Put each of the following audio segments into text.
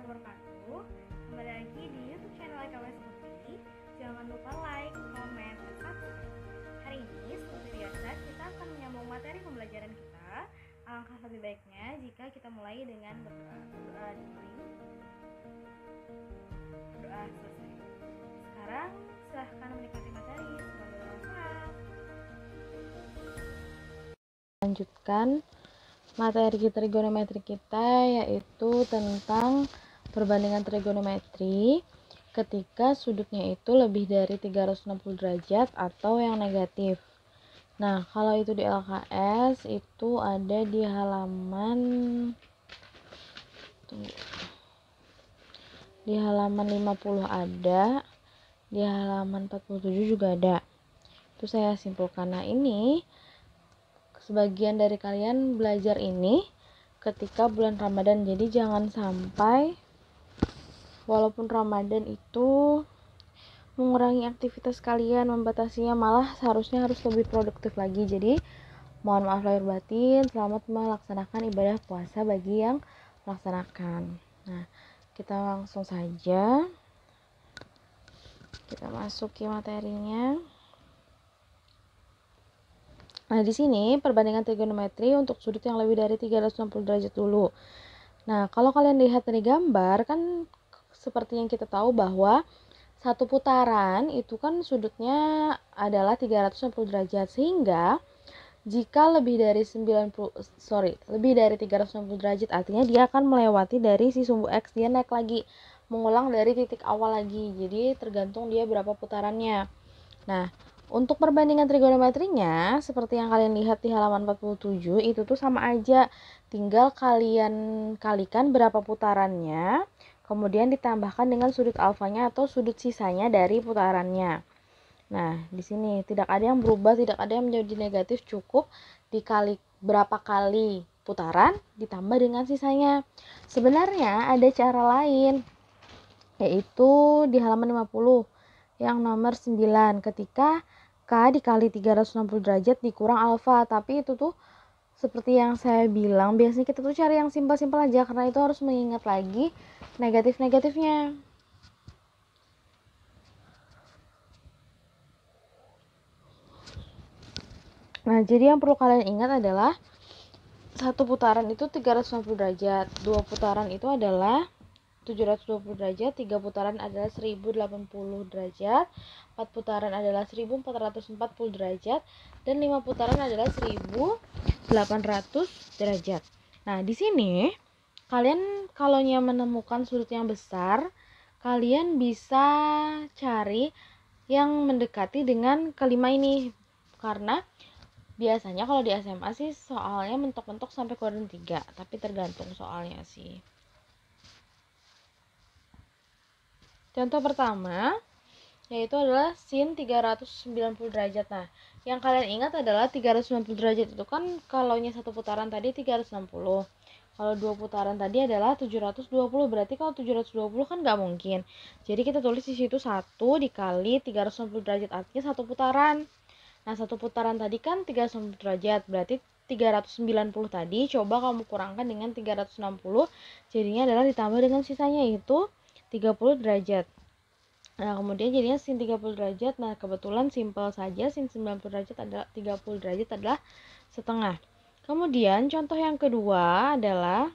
wabarakatuh. Kembali lagi di YouTube channel EKWS Putri. Jangan lupa like, komen, dan subscribe. Hari ini seperti biasa kita akan menyambung materi pembelajaran kita. Alangkah lebih baiknya jika kita mulai dengan berdoa. Berdoa dimulai. Berdoa selesai. Sekarang silahkan menikmati materi. Semoga bermanfaat. Lanjutkan materi trigonometri kita, yaitu tentang perbandingan trigonometri ketika sudutnya itu lebih dari 360 derajat atau yang negatif. Nah, kalau itu di LKS itu ada di halaman 50 ada, di halaman 47 juga ada. Itu saya simpulkan. Nah, ini sebagian dari kalian belajar ini ketika bulan Ramadan, jadi jangan sampai walaupun Ramadan itu mengurangi aktivitas kalian, membatasinya, malah seharusnya harus lebih produktif lagi. Jadi mohon maaf lahir batin, selamat melaksanakan ibadah puasa bagi yang melaksanakan. Nah, kita langsung saja kita masuki materinya. Nah, di sini perbandingan trigonometri untuk sudut yang lebih dari 360 derajat dulu. Nah, kalau kalian lihat dari gambar, kan seperti yang kita tahu bahwa satu putaran itu kan sudutnya adalah 360 derajat, sehingga jika lebih dari 360 derajat, artinya dia akan melewati dari si sumbu X, dia naik lagi, mengulang dari titik awal lagi. Jadi tergantung dia berapa putarannya. Nah, untuk perbandingan trigonometrinya, seperti yang kalian lihat di halaman 47, itu tuh sama aja. Tinggal kalian kalikan berapa putarannya, kemudian ditambahkan dengan sudut alfanya atau sudut sisanya dari putarannya. Nah, di sini tidak ada yang berubah, tidak ada yang menjadi negatif, cukup dikali berapa kali putaran ditambah dengan sisanya. Sebenarnya ada cara lain, yaitu di halaman 50 yang nomor 9, ketika K dikali 360 derajat dikurang alfa. Tapi itu tuh seperti yang saya bilang, biasanya kita tuh cari yang simpel-simpel aja, karena itu harus mengingat lagi negatif-negatifnya. Nah, jadi yang perlu kalian ingat adalah satu putaran itu 360 derajat, dua putaran itu adalah 720 derajat, 3 putaran adalah 1080 derajat, 4 putaran adalah 1440 derajat, dan 5 putaran adalah 1800 derajat. Nah, di sini kalian kalau menemukan sudut yang besar, kalian bisa cari yang mendekati dengan kelima ini, karena biasanya kalau di SMA sih soalnya mentok-mentok sampai kuadran 3, tapi tergantung soalnya sih. Contoh pertama yaitu adalah sin 390 derajat. Nah, yang kalian ingat adalah 390 derajat itu kan kalaunya satu putaran tadi 360. Kalau dua putaran tadi adalah 720. Berarti kalau 720 kan nggak mungkin. Jadi kita tulis di situ 1 dikali 390 derajat, artinya satu putaran. Nah, satu putaran tadi kan 390 derajat, berarti 390 tadi coba kamu kurangkan dengan 360, jadinya adalah ditambah dengan sisanya, yaitu 30 derajat. Nah, kemudian jadinya sin 30 derajat. Nah, kebetulan simpel saja, sin 90 derajat adalah 30 derajat adalah setengah. Kemudian contoh yang kedua adalah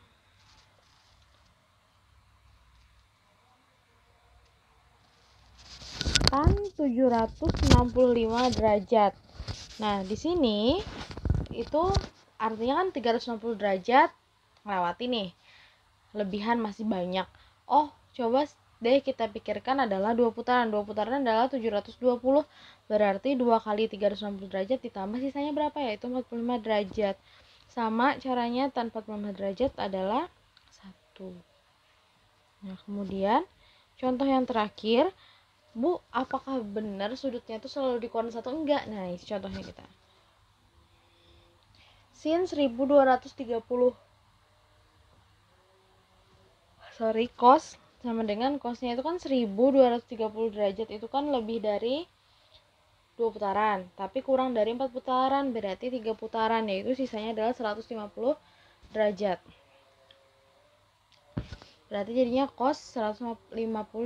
tan 765 derajat. Nah, di sini itu artinya kan 360 derajat melewati nih. Lebihan masih banyak. Oh, coba deh kita pikirkan adalah dua putaran. Dua putaran adalah 720. Berarti 2 kali 360 derajat ditambah sisanya berapa, yaitu 45 derajat. Sama caranya tan 45 derajat adalah 1. Nah, kemudian contoh yang terakhir, Bu, apakah benar sudutnya itu selalu di koordinat 1? Enggak. Nah, ini contohnya kita. Sin 1230. Cos sama dengan cosnya itu kan 1230 derajat, itu kan lebih dari 2 putaran, tapi kurang dari 4 putaran, berarti 3 putaran, yaitu sisanya adalah 150 derajat. berarti jadinya cos 150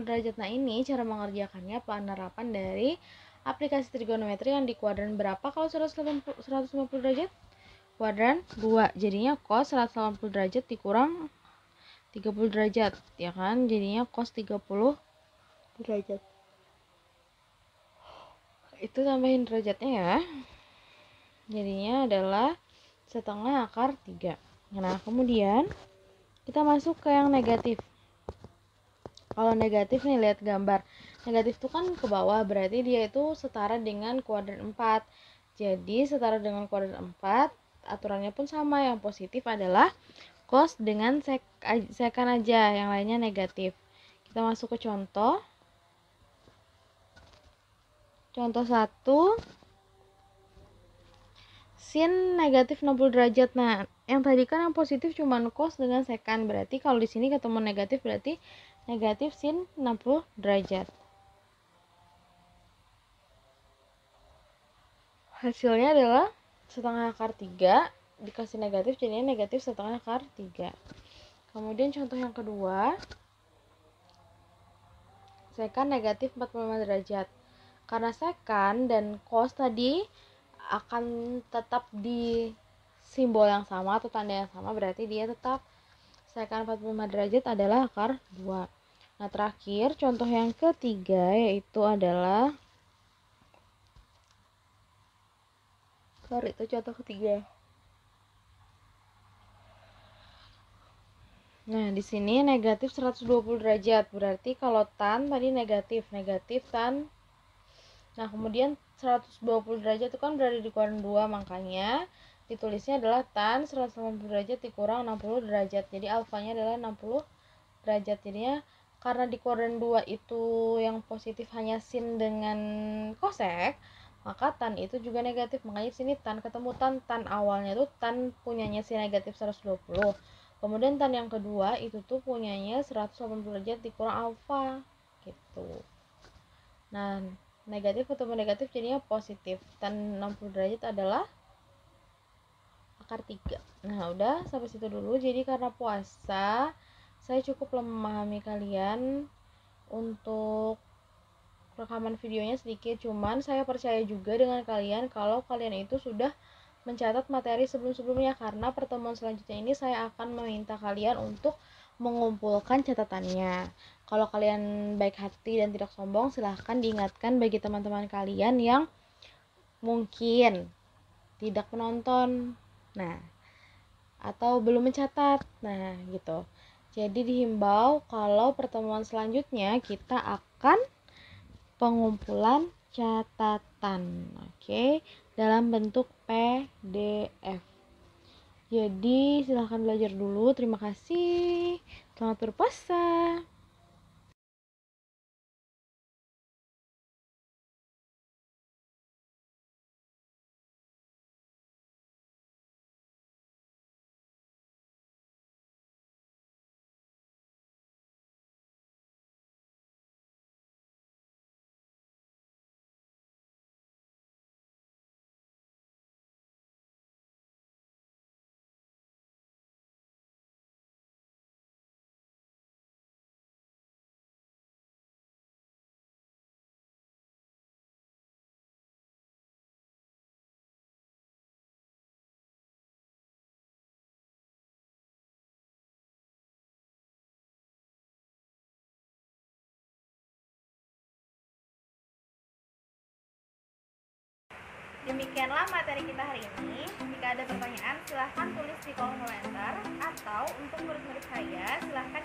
derajat. Nah, ini cara mengerjakannya penerapan dari aplikasi trigonometri yang di kuadran berapa kalau 150 derajat? Kuadran 2. Jadinya cos 180 derajat dikurang 30 derajat, ya kan? Jadinya cos 30 derajat. Itu tambahin derajatnya ya. Jadinya adalah setengah akar 3. Nah, kemudian kita masuk ke yang negatif. Kalau negatif nih, lihat gambar. Negatif itu kan ke bawah, berarti dia itu setara dengan kuadran 4. Jadi setara dengan kuadran 4, aturannya pun sama. Yang positif adalah cos dengan sekan aja, yang lainnya negatif. Kita masuk ke contoh. Contoh 1, sin negatif 60 derajat. Nah, yang tadi kan yang positif cuma cos dengan sekan, berarti kalau di sini ketemu negatif berarti negatif sin 60 derajat. Hasilnya adalah setengah akar 3 dikasih negatif, jadinya negatif setengah akar 3. Kemudian contoh yang kedua, sekan negatif 45 derajat. Karena sekan dan cos tadi akan tetap di simbol yang sama atau tanda yang sama, berarti dia tetap sekan 45 derajat adalah akar 2. Nah, terakhir contoh yang ketiga yaitu adalah contoh ketiga. Nah, di sini negatif 120 derajat. Berarti kalau tan tadi negatif tan. Nah, kemudian 120 derajat itu kan berada di kuadran 2, makanya ditulisnya adalah tan 180 derajat dikurang 60 derajat. Jadi alfanya adalah 60 derajat. Jadinya karena di kuadran 2 itu yang positif hanya sin dengan kosek, maka tan itu juga negatif. Makanya di sini tan ketemu tan awalnya tuh tan punyanya si negatif 120. Kemudian tan yang kedua itu tuh punyanya 180 derajat dikurang alfa gitu. Nah, negatif ketemu negatif jadinya positif. Tan 60 derajat adalah akar 3. Nah, udah sampai situ dulu. Jadi karena puasa, saya cukup memahami kalian untuk rekaman videonya sedikit, cuman saya percaya juga dengan kalian kalau kalian itu sudah mencatat materi sebelum-sebelumnya, karena pertemuan selanjutnya ini saya akan meminta kalian untuk mengumpulkan catatannya. Kalau kalian baik hati dan tidak sombong, silahkan diingatkan bagi teman-teman kalian yang mungkin tidak menonton, nah, atau belum mencatat, nah gitu. Jadi dihimbau kalau pertemuan selanjutnya kita akan pengumpulan catatan, oke, dalam bentuk PDF. Jadi silahkan belajar dulu. Terima kasih. Selamat berpuasa. Demikianlah materi kita hari ini. Jika ada pertanyaan, silahkan tulis di kolom komentar, atau untuk murid-murid saya, silahkan